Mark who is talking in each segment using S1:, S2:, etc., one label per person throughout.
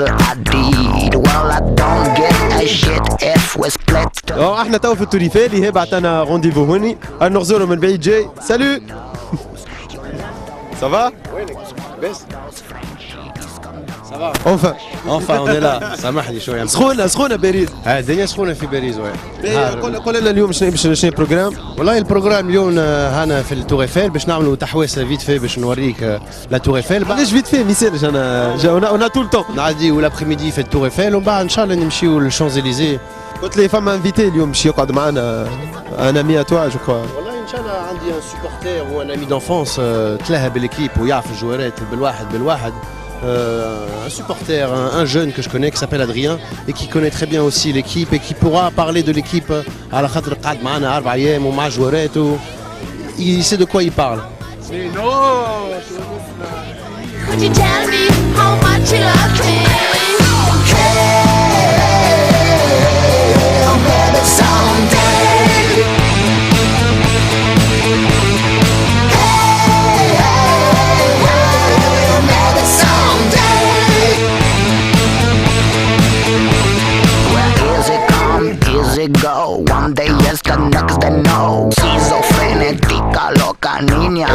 S1: answer I did. Well, I don't get a shit if we split.
S2: احنا تو في التوريفيه اللي هي بعتنا رونديفو هوني نغزروا من بعيد جاي سالو سافا
S3: وينك؟ بس صباح
S2: اوفا
S3: انفا اون لا سامحني شويه
S2: سخونه باريس
S3: الدنيا سخونه في باريس
S2: قول لنا اليوم شنو البروجرام
S3: والله البروجرام اليوم هنا في التور ايفيل باش نعملوا تحويسه فيت في باش نوريك لا تور ايفيل
S2: علاش فيت في ما يسالش انا طول التون
S3: نعديو لابريميدي في التور ايفيل ومن بعد ان شاء الله نمشيو للشانزليزيه
S2: قلت لي فما انفيتي اليوم باش يقعد معنا ان امي اتوا جو كوا
S3: والله ان شاء الله عندي ان سوبورتير وان امي دونفونس تلاها بالكيب ويعرف الجوارات بالواحد un supporter, un jeune que je connais qui s'appelle Adrien et qui connaît très bien aussi l'équipe et qui pourra parler de l'équipe à la khadr qad معنا 4 ايام ومع جوارات il sait de quoi il parle.
S4: Could you tell me how much you love me?
S1: Oh, baby, someday. Go. One day yes, the next day no. Schizophrenic, loca niña.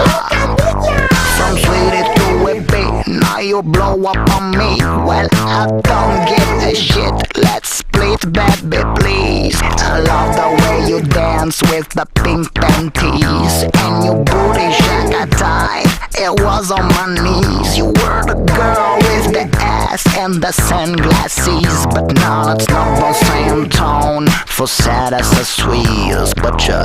S1: From sweetie to whippy, now you blow up on me. Well, I don't give a shit. Let's split, baby, please. I love the way you dance with the pink panties and your booty shaka tight. It was on my knees. You were the girl with the ass and the sunglasses, but now it's not the same tone. For sad as a sweet, but you.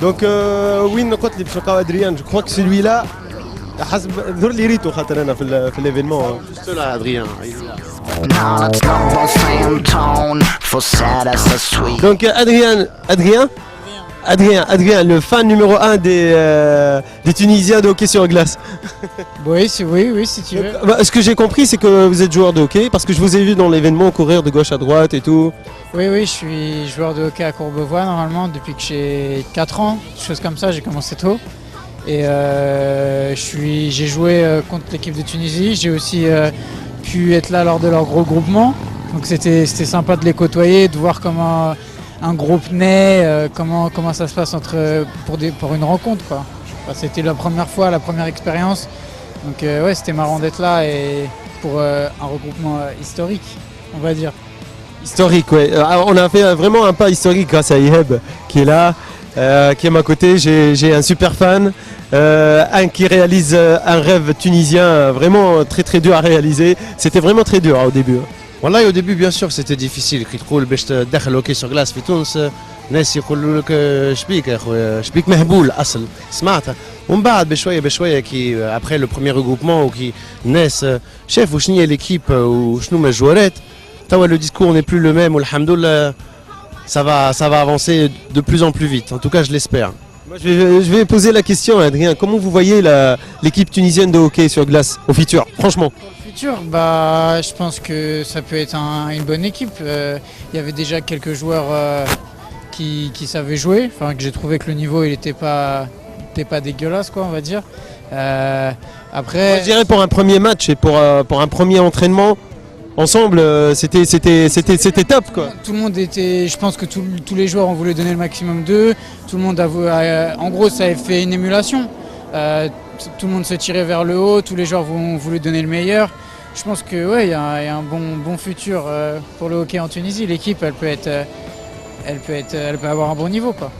S2: Donc وين قلت لي باش نلقاو ادريان جو كخوا كو سيلوي-لا حسب ظهر لي ريتو خاطر انا في ليفينمون
S3: juste là Adrien.
S1: Now it's not the same tone. For sad as a sweet.
S2: Donc Adrien, le fan numéro 1 des Tunisiens de hockey sur glace.
S5: Oui, si tu veux.
S2: Ce que j'ai compris, c'est que vous êtes joueur de hockey, parce que je vous ai vu dans l'événement courir de gauche à droite et tout.
S5: Oui, je suis joueur de hockey à Courbevoie normalement depuis que j'ai 4 ans, des choses comme ça, j'ai commencé tôt. Et j'ai joué contre l'équipe de Tunisie, j'ai aussi pu être là lors de leur gros groupement. Donc c'était sympa de les côtoyer, de voir comment un groupe naît, comment ça se passe pour une rencontre, quoi. Enfin, c'était la première fois, la première expérience. Donc ouais, c'était marrant d'être là et pour un regroupement historique, on va dire.
S2: Historique, ouais. On a fait vraiment un pas historique grâce à Iheb qui est là, qui est à ma côté. J'ai un super fan, un qui réalise un rêve tunisien vraiment très très dur à réaliser. C'était vraiment très dur au début.
S3: والله au début bien sûr c'était difficile كي تقول باش تدخل هوكي سور غلاس في تونس ناس يقولوا لك شبيك يا خويا شبيك مهبول اصل سمعتها ومن بعد بشويه كي ابري لو بروميير ريغروبمون وكي الناس شافوا شنو هي ليكيب وشنو هما الجوارات توا لو ديسكور ني بلو لو ميم والحمد لله ça va avancer de plus en plus vite en tout cas je l'espère.
S2: Moi, je vais poser la question à Adrien, comment vous voyez l'équipe tunisienne de hockey sur glace au futur, franchement?
S5: Je pense que ça peut être une bonne équipe. Il y avait déjà quelques joueurs qui savaient jouer, enfin que j'ai trouvé que le niveau il était pas dégueulasse, quoi, on va dire. Après,
S2: Je dirais pour un premier match et pour un premier entraînement ensemble, c'était top quoi.
S5: tout le monde était, je pense que tous les joueurs ont voulu donner le maximum d'eux. Tout le monde en gros, ça a fait une émulation. Tout le monde se tirait vers le haut, tous les joueurs ont voulu donner le meilleur. Je pense que ouais, il y a un bon futur pour le hockey en Tunisie. L'équipe, elle peut avoir un bon niveau quoi.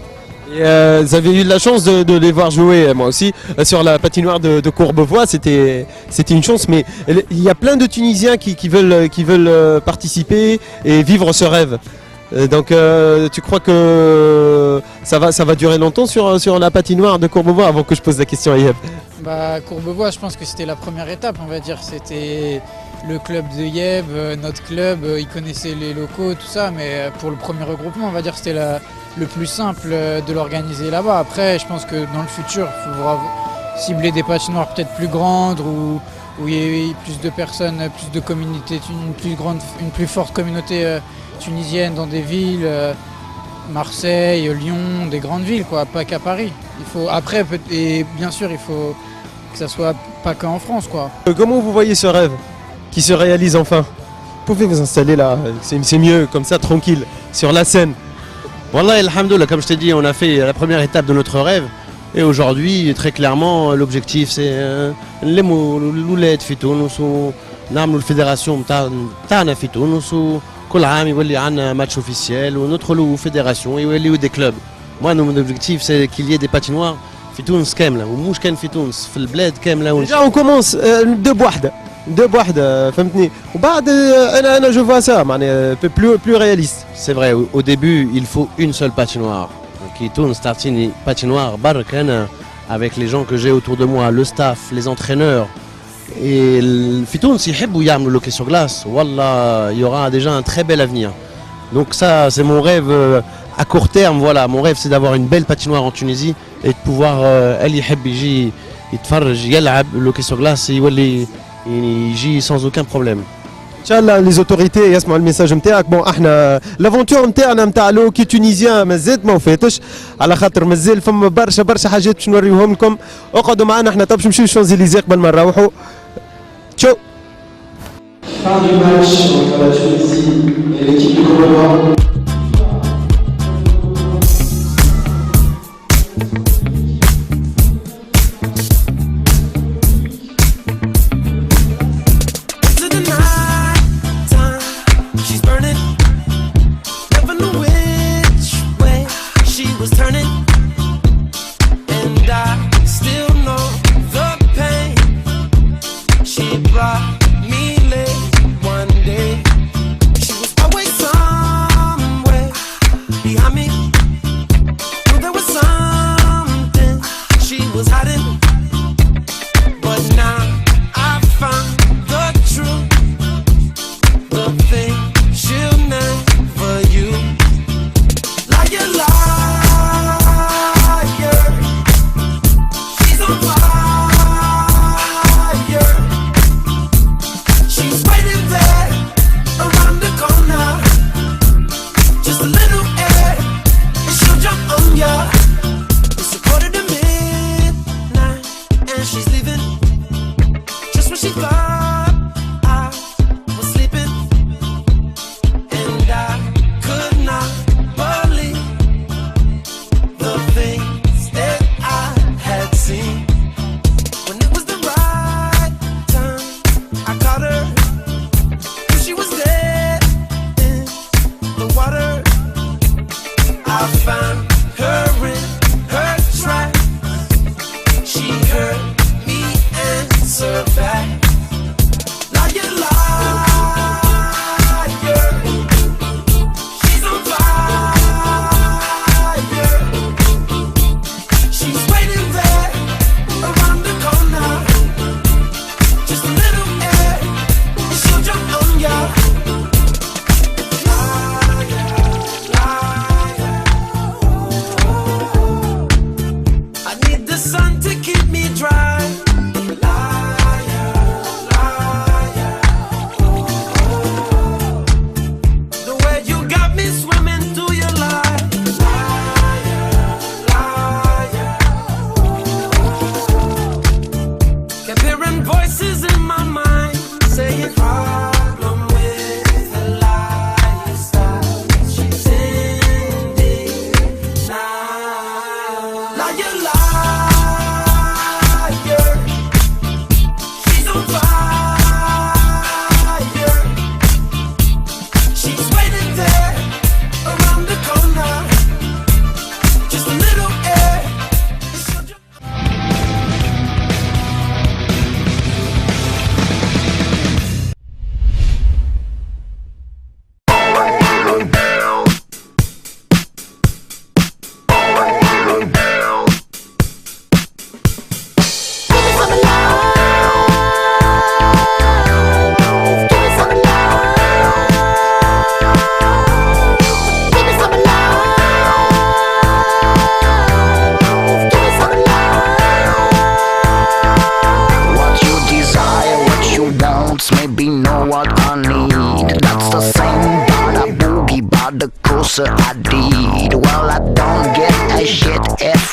S2: Et, vous avez eu de la chance de les voir jouer, moi aussi, sur la patinoire de Courbevoie, c'était une chance, mais il y a plein de Tunisiens qui veulent participer et vivre ce rêve. Donc tu crois que ça va durer longtemps sur la patinoire de Courbevoie avant que je pose la question à Yeb?
S5: Courbevoie, je pense que c'était la première étape, on va dire. C'était le club de Yeb, notre club, ils connaissaient les locaux, tout ça, mais pour le premier regroupement, on va dire, c'était le plus simple de l'organiser là-bas. Après, je pense que dans le futur, il faudra cibler des patinoires peut-être plus grandes où il y ait plus de personnes, plus de communautés, une plus forte communauté tunisienne dans des villes, Marseille, Lyon, des grandes villes, quoi, pas qu'à Paris. Et bien sûr, il faut que ça soit pas qu'en France, quoi.
S2: Comment vous voyez ce rêve qui se réalise enfin? Vous pouvez vous installer là, c'est mieux, comme ça, tranquille, sur la scène.
S3: Wallah, alhamdoulilah, comme je t'ai dit, on a fait la première étape de notre rêve. Et aujourd'hui, très clairement, l'objectif c'est les l'oulet في تونس ونعملوا الفيدراسيون تاعنا في تونس وكل عام يولي عندنا ماتش اوفيسيال وندخلوا فيدراسيون يوليوا des clubs. Moi, mon objectif c'est qu'il y ait des patinoires في تونس كاملة ومش كان في تونس في البلاد كاملة.
S2: Déjà on commence deux بوحدة فهمتني وبعد انا je vois ça معناها plus réaliste.
S3: C'est vrai, au début, il faut une seule patinoire. Qui tourne starting patinoire barkana avec les gens que j'ai autour de moi, le staff, les entraîneurs. Et Fitoun, si يحبوا يعملوا le hockey sur glace, wallah, il y aura déjà un très bel avenir. Donc ça, c'est mon rêve à court terme. Voilà, mon rêve, c'est d'avoir une belle patinoire en Tunisie et de pouvoir اللي يحب يجي يتفرج يلعب le hockey sur glace يولي يجي sans aucun problème.
S2: Inch'Allah les autorités يسمعوا الميساج نتاعك. بون احنا لافونتور نتاعنا نتاع لوكي تونيزيان مازالت ما وفاتش على خاطر مازال فما برشا حاجات باش نوريوهم لكم. اقعدوا معنا احنا طب باش نمشيو الشانزليزيه قبل ما نروحوا. تشو
S6: Fin du match entre la Tunisie et l'équipe de Courbevoie.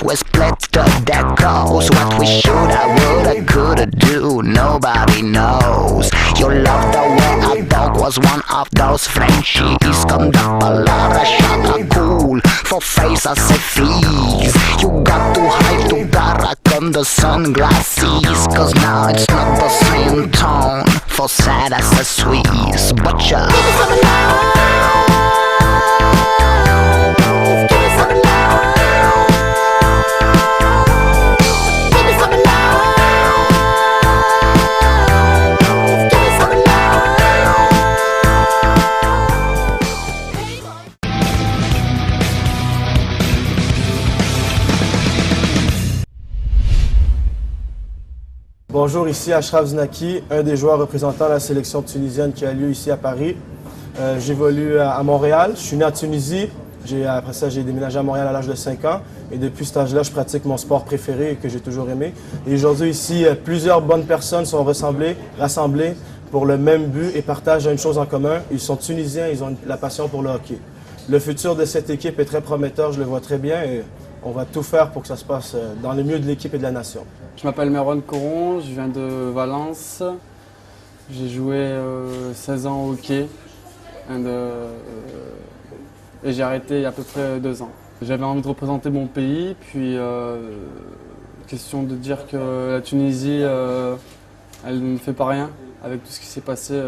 S1: if we split the decos. What we shoulda, woulda, coulda do, nobody knows. You love the way I dog was one of those Frenchies. Come da palabra shaka cool, for face I say fees. You got too high to gara con the sunglasses. Cause now it's not the same tone, for sad as a Swiss. But ya give me some love. Give me some love. Give me some love. Give me some love.
S7: Bonjour, ici Ashraf Znaki, un des joueurs représentant la sélection tunisienne qui a lieu ici à Paris. J'évolue à Montréal, je suis né en Tunisie. Après ça, j'ai déménagé à Montréal à l'âge de 5 ans. Et depuis cet âge-là, je pratique mon sport préféré et que j'ai toujours aimé. Et aujourd'hui, ici, plusieurs bonnes personnes sont rassemblées pour le même but et partagent une chose en commun. Ils sont tunisiens, ils ont la passion pour le hockey. Le futur de cette équipe est très prometteur, je le vois très bien. Et on va tout faire pour que ça se passe dans le mieux de l'équipe et de la nation.
S8: Je m'appelle Meron Coron, je viens de Valence. J'ai joué 16 ans au hockey et j'ai arrêté il y a à peu près 2 ans. J'avais envie de représenter mon pays, puis question de dire que la Tunisie, elle ne fait pas rien avec tout ce qui s'est passé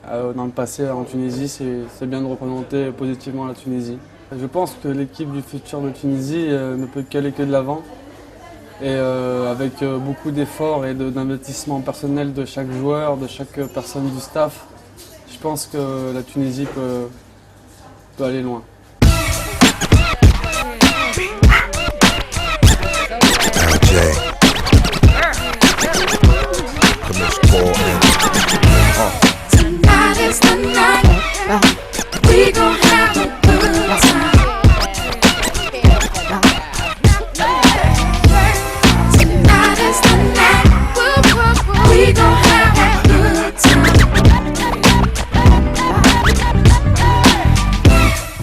S8: dans le passé en Tunisie. C'est bien de représenter positivement la Tunisie. Je pense que l'équipe du futur de Tunisie ne peut qu'aller que de l'avant. Et avec beaucoup d'efforts et d'investissement personnel de chaque joueur, de chaque personne du staff, je pense que la Tunisie peut aller loin.
S4: Tonight is the night. We gon' have a good time. Tonight is the night. We gon' have a good time.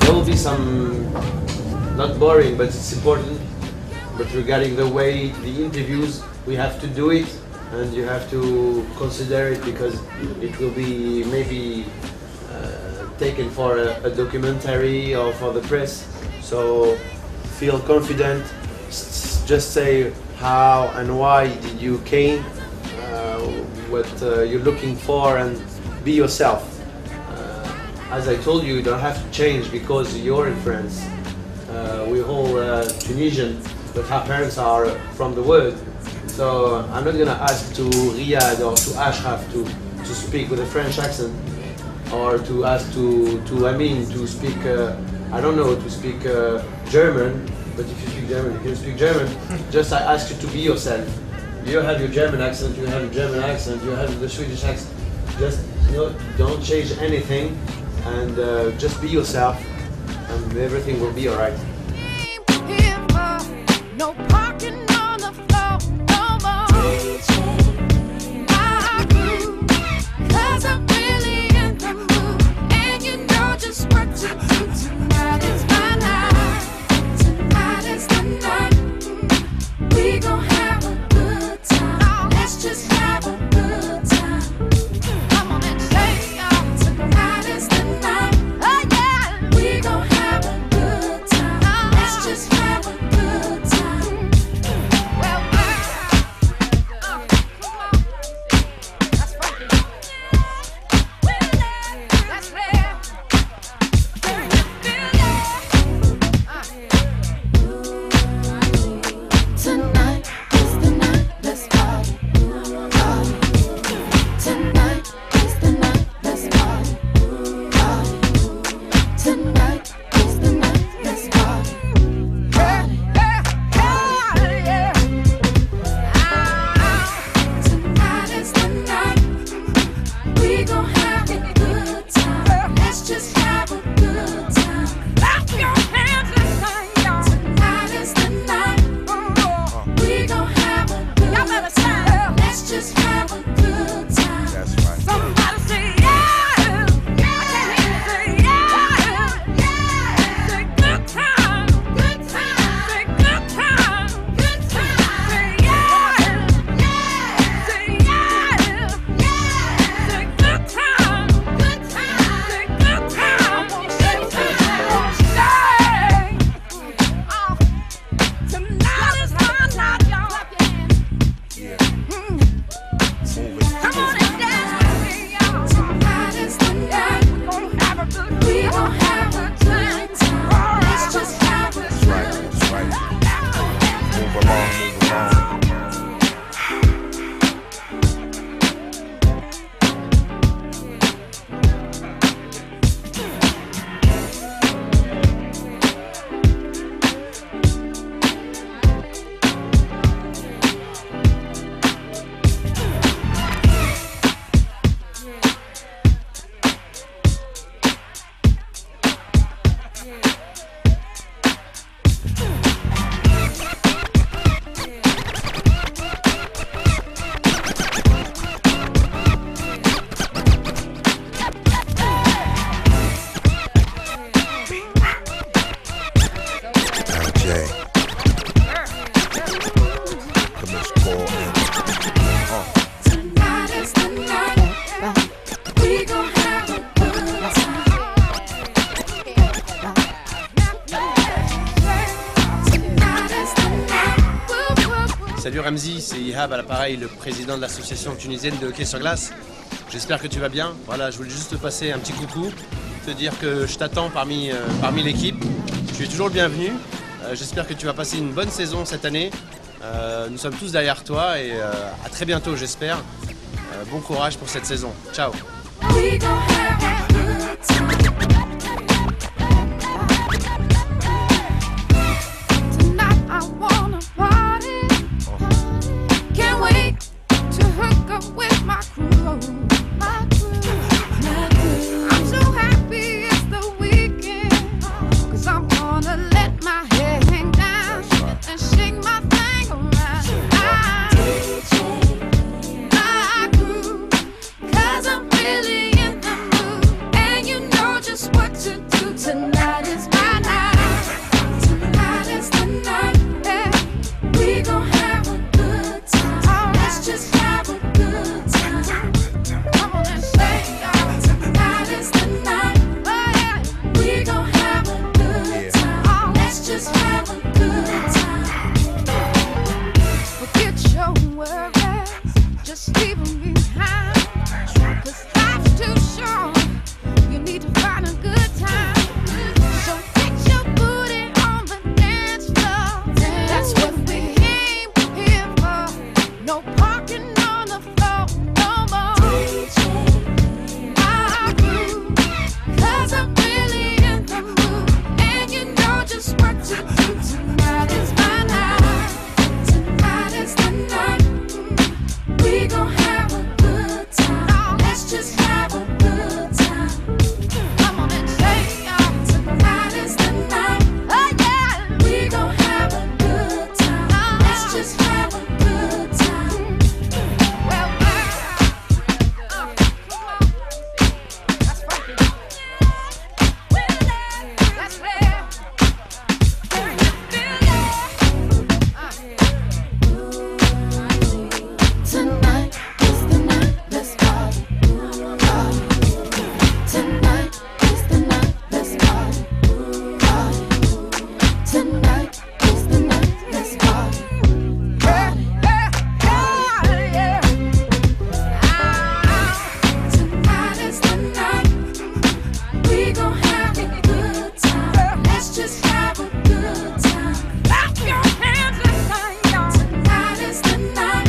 S3: There will be some, not boring, but it's important. But regarding the way the interviews, we have to do it, and you have to consider it because it will be maybe taken for a documentary or for the press. So feel confident. Just say how and why did you came, what you're looking for, and be yourself. As I told you, you don't have to change because you're in France. We're all Tunisian, but our parents are from the world. So I'm not gonna ask to Riyad or to Ashraf to speak with a French accent, or to ask to Amin to speak, I don't know, to speak German. But if you speak German, you can speak German. Just I ask you to be yourself. You have your German accent, you have your German accent, you have the Swedish accent. Just don't change anything, and just be yourself, and everything will be alright.
S4: No parking on the floor, no more. I grew, 'cause I'm really in the mood, and you know just what to do. Tonight is my night. Tonight is the night. We gon' have a good time. Let's just have a good time. Come on and say, tonight is the night. Oh yeah. We gon' have a good time. Let's just have a good time. Well, come on. That's right. That's rare.
S3: Salut Ramzi, c'est Ihab à l'appareil, le président de l'association tunisienne de hockey sur glace. J'espère que tu vas bien. Voilà, je voulais juste te passer un petit coucou, te dire que je t'attends parmi l'équipe. Tu es toujours le bienvenu. J'espère que tu vas passer une bonne saison cette année. Nous sommes tous derrière toi et à très bientôt, j'espère. Bon courage pour cette saison. Ciao.
S4: We gon' have a good time. Tonight I wanna party. Can't wait to hook up with my crew. I'm so happy it's the weekend, 'cause I'm gonna let my hair hang down and shake my thing around. My groove, 'cause I'm really in the mood, and you know just what to do. Tonight is my night. Tonight is the night. Yeah. We gon' have a good time. Let's just have a good time. Come on and say, y'all. Tonight is the night. Oh, yeah. We gon' have a good time. Let's just have a good time. Forget your worries, just leave them behind. 'Cause life's too short, you need to find a good time. So get your booty on the dance floor. That's what we came here for. No parking on the floor no more. My groove, 'cause I'm really in the mood, and you know just what to do. Tonight is my night. Tonight is the night. We gon' have a good time. Let's just have a good time. Come on and say, y'all. Tonight is the night. Oh yeah. We gon' have a good time. Let's just have a good time. Well, come on. That's right. That's rare. Tonight is the night, let's party. Tonight is the night, let's party. Tonight is the night, let's party. Tonight is the night. We gon' have a good time. Let's just have a good time. Clap your hands and sing, y'all. Tonight is the night.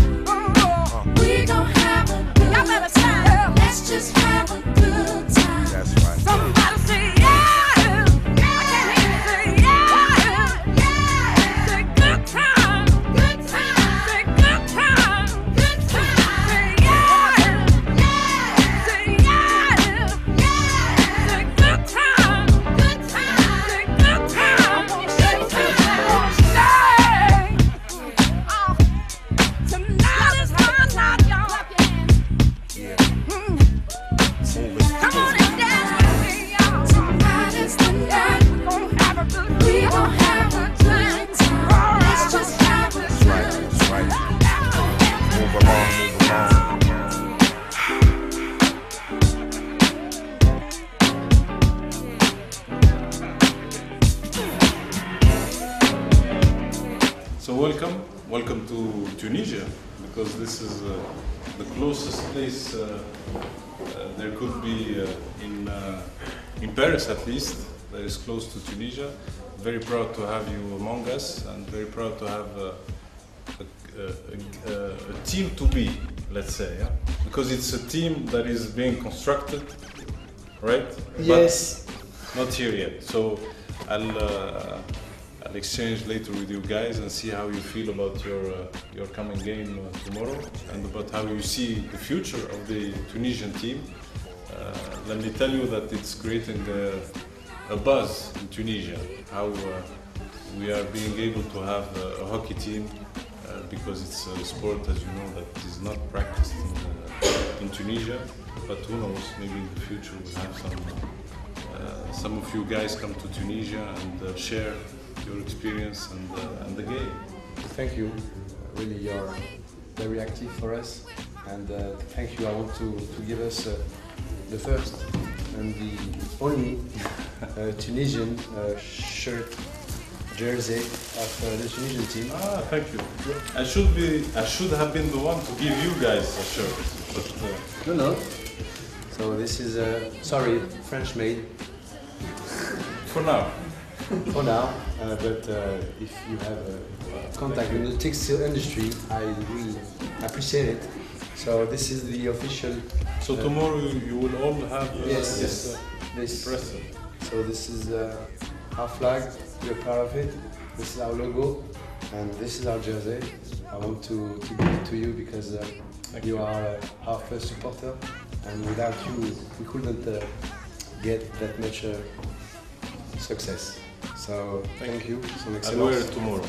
S4: We gon' have a good time. Let's just have a good time.
S9: That's right.
S4: Somebody say yeah. I can't hear you say yeah. Yeah. Say good time. Good time. Say good time. Good time. Say yeah. Yeah. Say yeah. Yeah. Say good time. Good time. Say good time. Say tonight is my night, y'all. Come on and dance with me, y'all. Tonight is the night. We gon' have a good time. We gon' have a good time. Let's just have a good time.
S9: That's right. Move along, move along.
S10: So welcome to Tunisia, because this is the closest place there could be in Paris, at least, that is close to Tunisia. Very proud to have you among us, and very proud to have a team to be, let's say, yeah? Because it's a team that is being constructed, right?
S7: Yes.
S10: But not here yet. So I'll exchange later with you guys and see how you feel about your coming game tomorrow, and about how you see the future of the Tunisian team. Let me tell you that it's creating a buzz in Tunisia, how we are being able to have a hockey team, because it's a sport, as you know, that is not practiced in Tunisia. But who knows, maybe in the future we'll have some of you guys come to Tunisia and share your experience and the game.
S11: Thank you. Really, you're very active for us, and thank you. I want to give us the first and the only Tunisian shirt jersey of the Tunisian team.
S10: Ah, thank you. I should have been the one to give you guys a shirt, but
S11: No. So this is sorry, French made
S10: for now.
S11: for now. But if you have contact with the textile industry, I will appreciate it. So this is the official.
S10: So tomorrow you will all have
S11: Yes.
S10: this present.
S11: So this is our flag. We're proud of it. This is our logo, and this is our jersey. I want to give it to you because you are our first supporter, and without you, we couldn't get that much success. So thank you. Son
S10: I'll
S11: excellence.
S10: wear it tomorrow.